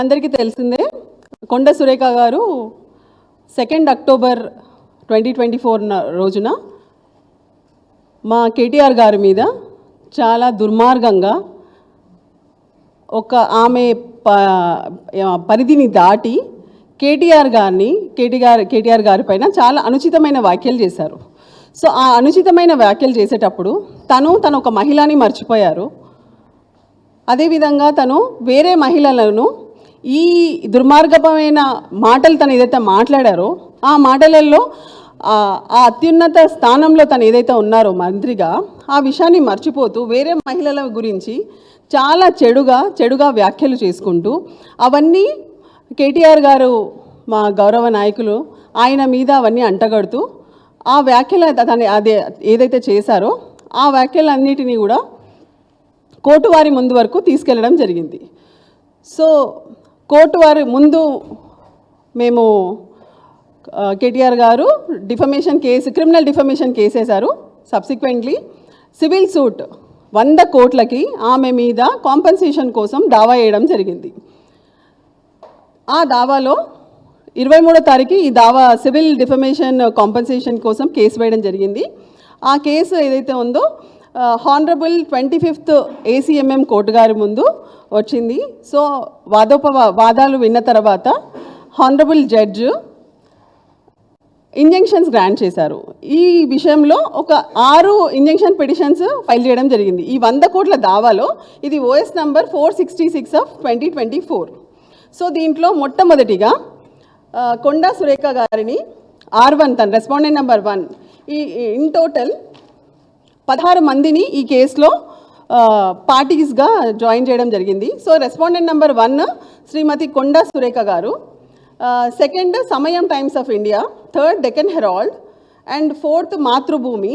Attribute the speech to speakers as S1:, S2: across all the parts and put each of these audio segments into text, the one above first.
S1: అందరికీ తెలిసిందే కొండ సురేఖ గారు 2 అక్టోబర్ 2024 రోజున మా కేటీఆర్ గారి మీద చాలా దుర్మార్గంగా ఒక ఆమె పరిధిని దాటి కేటీఆర్ గారి పైన చాలా అనుచితమైన వ్యాఖ్యలు చేశారు. సో ఆ అనుచితమైన వ్యాఖ్యలు చేసేటప్పుడు తను ఒక మహిళని మర్చిపోయారు. అదేవిధంగా తను వేరే మహిళలను ఈ దుర్మార్గమైన మాటలు తను ఏదైతే మాట్లాడారో ఆ మాటలలో ఆ అత్యున్నత స్థానంలో తను ఏదైతే ఉన్నారో మంత్రిగా ఆ విషయాన్ని మర్చిపోతూ వేరే మహిళల గురించి చాలా చెడుగా వ్యాఖ్యలు చేసుకుంటూ అవన్నీ కేటీఆర్ గారు మా గౌరవ నాయకులు ఆయన మీద అవన్నీ అంటగడుతూ ఆ వ్యాఖ్యలు తను అదే ఏదైతే చేశారో ఆ వ్యాఖ్యలన్నిటినీ కూడా కోర్టు వారి ముందు వరకు తీసుకెళ్లడం జరిగింది. సో కోర్టు వారి ముందు మేము కేటీఆర్ గారు క్రిమినల్ డిఫమేషన్ కేసు వేశారు. సబ్సిక్వెంట్లీ సివిల్ సూట్ 100 కోట్లకి ఆమె మీద కాంపెన్సేషన్ కోసం దావా వేయడం జరిగింది. ఆ దావాలో 23వ తారీఖు ఈ దావా సివిల్ డిఫమేషన్ కాంపెన్సేషన్ కోసం కేసు వేయడం జరిగింది. ఆ కేసు ఏదైతే ఉందో హానరబుల్ 25th ACMM కోర్టు గారి ముందు వచ్చింది. సో వాదాలు విన్న తర్వాత హానరబుల్ జడ్జ్ ఇంజంక్షన్స్ గ్రాంట్ చేశారు. ఈ విషయంలో ఒక 6 ఇంజంక్షన్ పిటిషన్స్ ఫైల్ చేయడం జరిగింది. ఈ 100 కోట్ల దావాలో ఇది OS నంబర్ 466 ఆఫ్ 2024. సో దీంట్లో మొట్టమొదటిగా కొండా సురేఖ గారిని R1 తన రెస్పాండెంట్ నెంబర్ 1 ఇన్ టోటల్ 16 మందిని ఈ కేసులో పార్టీస్గా జాయిన్ చేయడం జరిగింది. So respondent number 1 Srimati Konda Surekha garu, 2nd సమయం Times of India, 3rd Deccan Herald and 4th Mathrubhumi,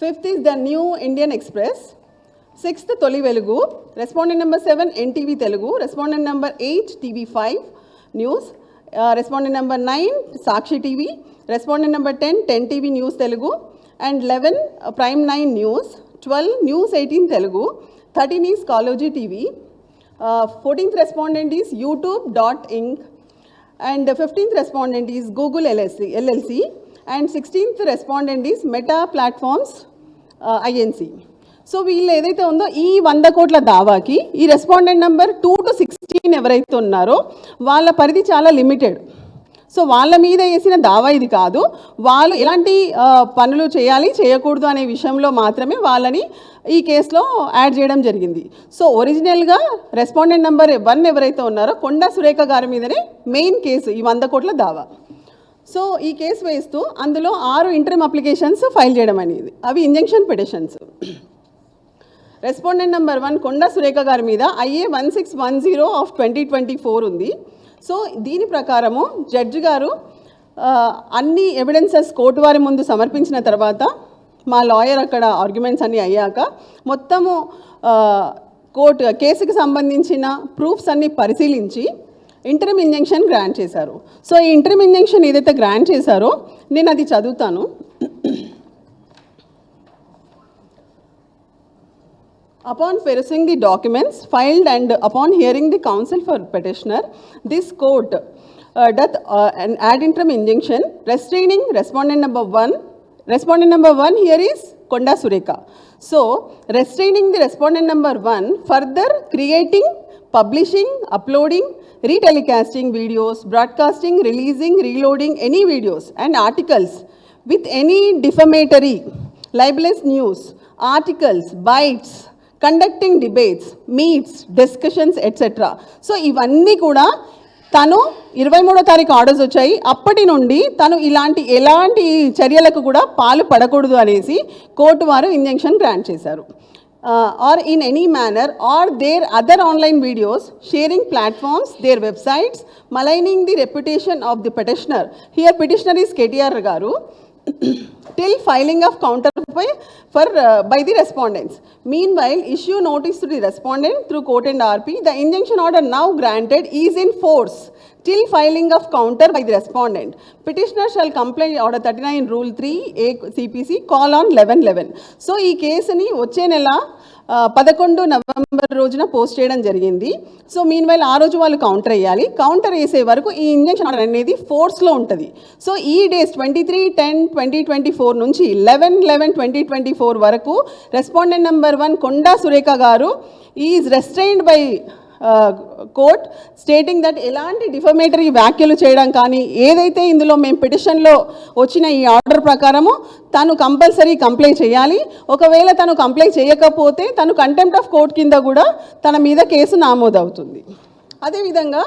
S1: 5th is the New Indian Express, 6th Tholi Velugu, respondent number 7 NTV Telugu, respondent number 8 TV5 news, respondent number 9 Sakshi TV, respondent number 10 10 TV news Telugu and 11 Prime 9 News, 12 News 18 Telugu, 13 is Kaloji TV, 14th respondent is YouTube.inc and 15th respondent is Google LLC and 16th respondent is Meta Platforms INC. So వీళ్ళు ఏదైతే ఉందో ఈ 100 కోట్ల దావాకి ఈ respondent number 2 to 16 ఎవరైతే ఉన్నారో వాళ్ళ పరిధి చాలా లిమిటెడ్. సో వాళ్ళ మీద వేసిన దావా ఇది కాదు. వాళ్ళు ఎలాంటి పనులు చేయాలి చేయకూడదు అనే విషయంలో మాత్రమే వాళ్ళని ఈ కేసులో యాడ్ చేయడం జరిగింది. సో ఒరిజినల్గా రెస్పాండెంట్ నెంబర్ 1 ఎవరైతే ఉన్నారో కొండా సురేఖ గారి మీదనే మెయిన్ కేసు ఈ 100 కోట్ల దావా. సో ఈ కేసు వేస్తూ అందులో 6 ఇంటరిమ్ అప్లికేషన్స్ ఫైల్ చేయడం అనేది అవి injunction petitions. Respondent number 1 Konda Surekha గారి మీద IA 1610 ఆఫ్ 2024 ఉంది. సో దీని ప్రకారము జడ్జి గారు అన్ని ఎవిడెన్సెస్ కోర్టు వారి ముందు సమర్పించిన తర్వాత మా లాయర్ అక్కడ ఆర్గ్యుమెంట్స్ అన్నీ అయ్యాక మొత్తము కేసుకి సంబంధించిన ప్రూఫ్స్ అన్నీ పరిశీలించి ఇంటరిమ్ ఇంజంక్షన్ గ్రాంట్ చేశారు. సో ఈ ఇంటరిమ్ ఇంజంక్షన్ ఏదైతే గ్రాంట్ చేశారో నేను అది చదువుతాను. Upon perusing the documents filed and upon hearing the counsel for petitioner, this court doth an ad interim injunction restraining respondent number 1. Respondent number 1 here is Konda Surekha. So, restraining the respondent number 1 further creating, publishing, uploading, retelecasting videos, broadcasting, releasing, reloading any videos and articles with any defamatory, libelous news, articles, bites, conducting debates, meets, discussions etcetera. So ఇవన్నీ కూడా తను 23వ తారీఖు orders వచ్చాయి. అప్పటి నుండి తను ఎలాంటి చర్యలకు కూడా పాలు పడకూడదు అనేసి కోర్టు వారు ఇంజంక్షన్ గ్రాంట్ చేశారు. Or in any manner or their other online videos sharing platforms their websites maligning the reputation of the petitioner. Here petitioner is KTR గారు till filing of counter by the respondents. Meanwhile, issue notice to the respondent through court and RP. The injunction order now granted is in force till filing of counter by the respondent. Petitioner shall comply order 39 rule 3 A CPC call on 11/11. So ee case ni వచ్చే నెల 11 November రోజున post చేయడం జరిగింది. So mean while ఆ రోజు వాళ్ళు counter వేయాలి. Counter వేసే వరకు ఈ ఇంజెక్షన్ ఆర్డర్ అనేది ఫోర్స్లో ఉంటుంది. సో ఈ డేస్ 23/10/2024 నుంచి 11/11/2024 వరకు రెస్పాండెంట్ నెంబర్ 1 కొండా సురేఖ గారు is restrained by court stating that ఎలాంటి డిఫమేటరీ వ్యాఖ్యలు చేయడం కానీ ఏదైతే ఇందులో మేము పిటిషన్లో వచ్చిన ఈ ఆర్డర్ ప్రకారము తను కంపల్సరీ కంప్లై చేయాలి. ఒకవేళ తను కంప్లై చేయకపోతే తను కంటెంప్ట్ ఆఫ్ కోర్ట్ కింద కూడా తన మీద కేసు నమోదవుతుంది. అదేవిధంగా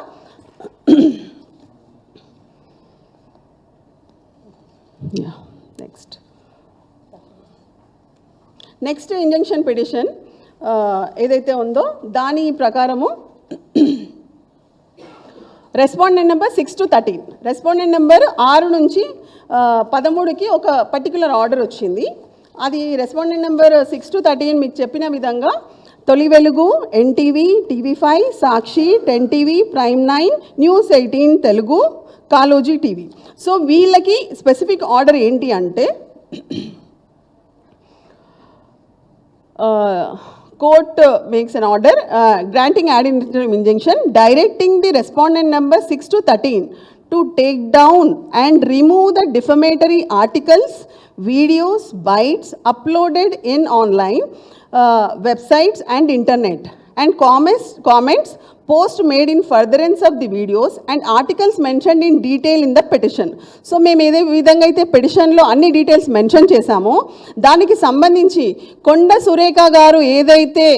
S1: నెక్స్ట్ ఇంజంక్షన్ పిటిషన్ ఏదైతే ఉందో దాని ప్రకారము respondent number 6 to 13 respondent number 6 నుంచి 13కి ఒక పర్టికులర్ ఆర్డర్ వచ్చింది. అది రెస్పాండెంట్ నెంబర్ 6 to 13 మీకు చెప్పిన విధంగా తొలి వెలుగు, ఎన్టీవీ, TV5, సాక్షి, 10TV, prime 9, news 18 Telugu, Kaloji TV. So వీళ్ళకి స్పెసిఫిక్ ఆర్డర్ ఏంటి అంటే court makes an order granting ad interim injunction directing the respondent number 6 to 13 to take down and remove the defamatory articles, videos, bytes uploaded in online websites and internet and comments post made in furtherance of the videos and articles mentioned in detail in the petition. So మేము ఏదే విధంగా అయితే పిటిషన్లో అన్ని details mention చేశామో దానికి సంబంధించి కొండ సురేఖ గారు ఏదైతే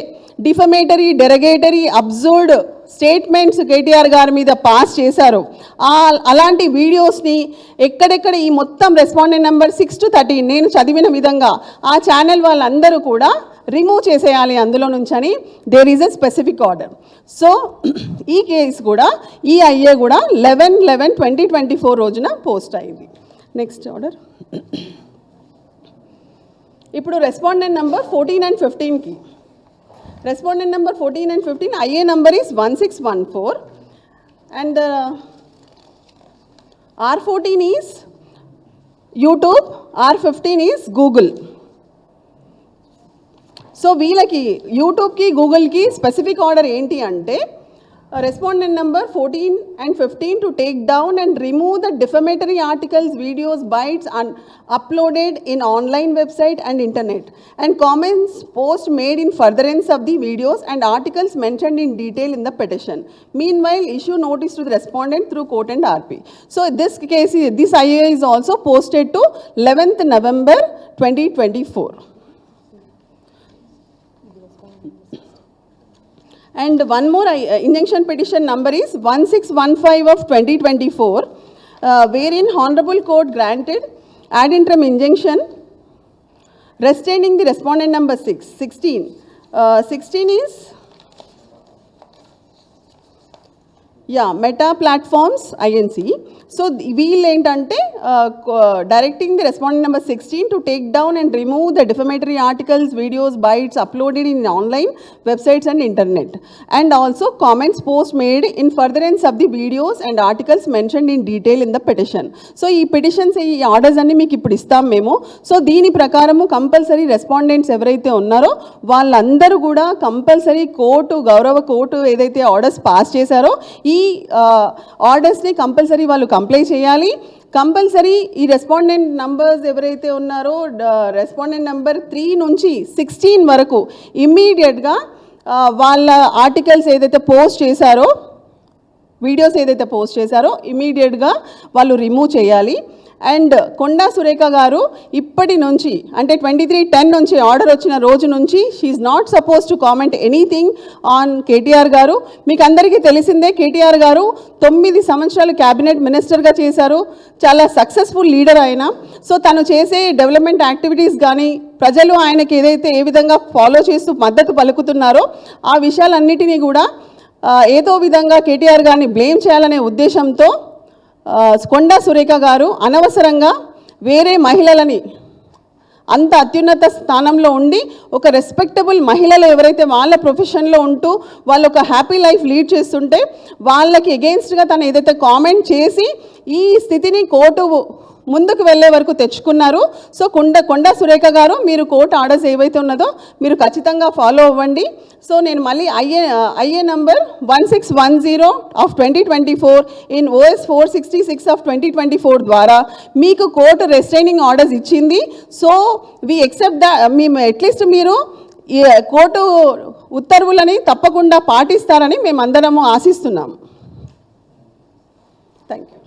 S1: defamatory, derogatory, absurd statements KTR గారి మీద పాస్ చేశారో అలాంటి వీడియోస్ని ఎక్కడెక్కడ ఈ మొత్తం రెస్పాండెంట్ నెంబర్ 6 to 13 నేను చదివిన విధంగా ఆ ఛానల్ వాళ్ళందరూ కూడా రిమూవ్ చేసేయాలి అందులో నుంచి అని there is a specific order. So ఈ కేసు కూడా ఈ ఐఏ కూడా 11/11/2024 రోజున పోస్ట్ అయింది. నెక్స్ట్ ఆర్డర్ ఇప్పుడు రెస్పాండెంట్ నెంబర్ 14 and 15కి respondent number 14 and 15 IA number is 1614 and R14 is YouTube, R15 is Google. So వీళ్ళకి యూట్యూబ్కి, గూగుల్కి స్పెసిఫిక్ ఆర్డర్ ఏంటి అంటే respondent number 14 and 15 to take down and remove the defamatory articles, videos, bytes uploaded in online website and internet and comments post made in furtherance of the videos and articles mentioned in detail in the petition. Meanwhile, issue notice to the respondent through court and RP. So this IA is also posted to 11th November 2024. And one more injunction petition number is 1615 of 2024, wherein Honorable Court granted ad interim injunction restraining the respondent number 16. 16 is Meta Platforms Inc. So వీళ్ళు ఏంటంటే directing the respondent number 16 to take down and remove the defamatory articles, videos, bytes uploaded in online websites and internet and also comments post made in furtherance of the videos and articles mentioned in detail in the petition. So ఈ petitions, ఈ orders అన్ని మీకు ఇప్పుడు ఇస్తాం మేము. So దీని ప్రకారము compulsory respondents ఎవరైతే ఉన్నారో వాళ్ళందరూ కూడా కంపల్సరీ గౌరవ కోర్టు ఏదైతే ఆర్డర్స్ పాస్ చేశారో ఈ ఆర్డర్స్ని కంపల్సరీ వాళ్ళు కంప్లై చేయాలి. కంపల్సరీ ఈ రెస్పాండెంట్ నంబర్స్ ఎవరైతే ఉన్నారో రెస్పాండెంట్ నెంబర్ 3 నుంచి 16 వరకు ఇమ్మీడియట్గా వాళ్ళ ఆర్టికల్స్ ఏదైతే పోస్ట్ చేశారో, వీడియోస్ ఏదైతే పోస్ట్ చేశారో ఇమ్మీడియట్గా వాళ్ళు రిమూవ్ చేయాలి. అండ్ కొండా సురేఖ గారు ఇప్పటి నుంచి అంటే 23/10 నుంచి ఆర్డర్ వచ్చిన రోజు నుంచి she not suppose to comment anything on KTR garu. మీకు అందరికీ తెలిసిందే కేటీఆర్ గారు 9 సంవత్సరాలు క్యాబినెట్ మినిస్టర్గా చేశారు, చాలా సక్సెస్ఫుల్ లీడర్ ఆయన. సో తను చేసే డెవలప్మెంట్ యాక్టివిటీస్ కానీ ప్రజలు ఆయనకి ఏ విధంగా ఫాలో చేస్తూ మద్దతు పలుకుతున్నారో ఆ విషయాలన్నిటినీ కూడా ఏదో విధంగా కేటీఆర్ గారిని బ్లేమ్ చేయాలనే ఉద్దేశంతో కొండా సురేఖ గారు అనవసరంగా వేరే మహిళలని అంత అత్యున్నత స్థానంలో ఉండి ఒక రెస్పెక్టబుల్ మహిళలు ఎవరైతే వాళ్ళ ప్రొఫెషన్లో ఉంటూ వాళ్ళు ఒక హ్యాపీ లైఫ్ లీడ్ చేస్తుంటే వాళ్ళకి ఎగెయిన్స్ట్గా తను ఏదైతే కామెంట్ చేసి ఈ స్థితిని కోర్టు ముందుకు వెళ్ళే వరకు తెచ్చుకున్నారు. సో కొండా సురేఖ గారు, మీరు కోర్టు ఆర్డర్స్ ఏవైతే ఉన్నదో మీరు ఖచ్చితంగా ఫాలో అవ్వండి. సో నేను మళ్ళీ IA number 1610 of 2024 in OS 466 of 2024 ద్వారా మీకు కోర్టు రెస్ట్రైనింగ్ ఆర్డర్స్ ఇచ్చింది. సో వి ఎక్సెప్ట్ మేము అట్లీస్ట్ మీరు ఈ కోర్టు ఉత్తర్వులని తప్పకుండా పాటిస్తారని మేమందరము ఆశిస్తున్నాము. Thank you.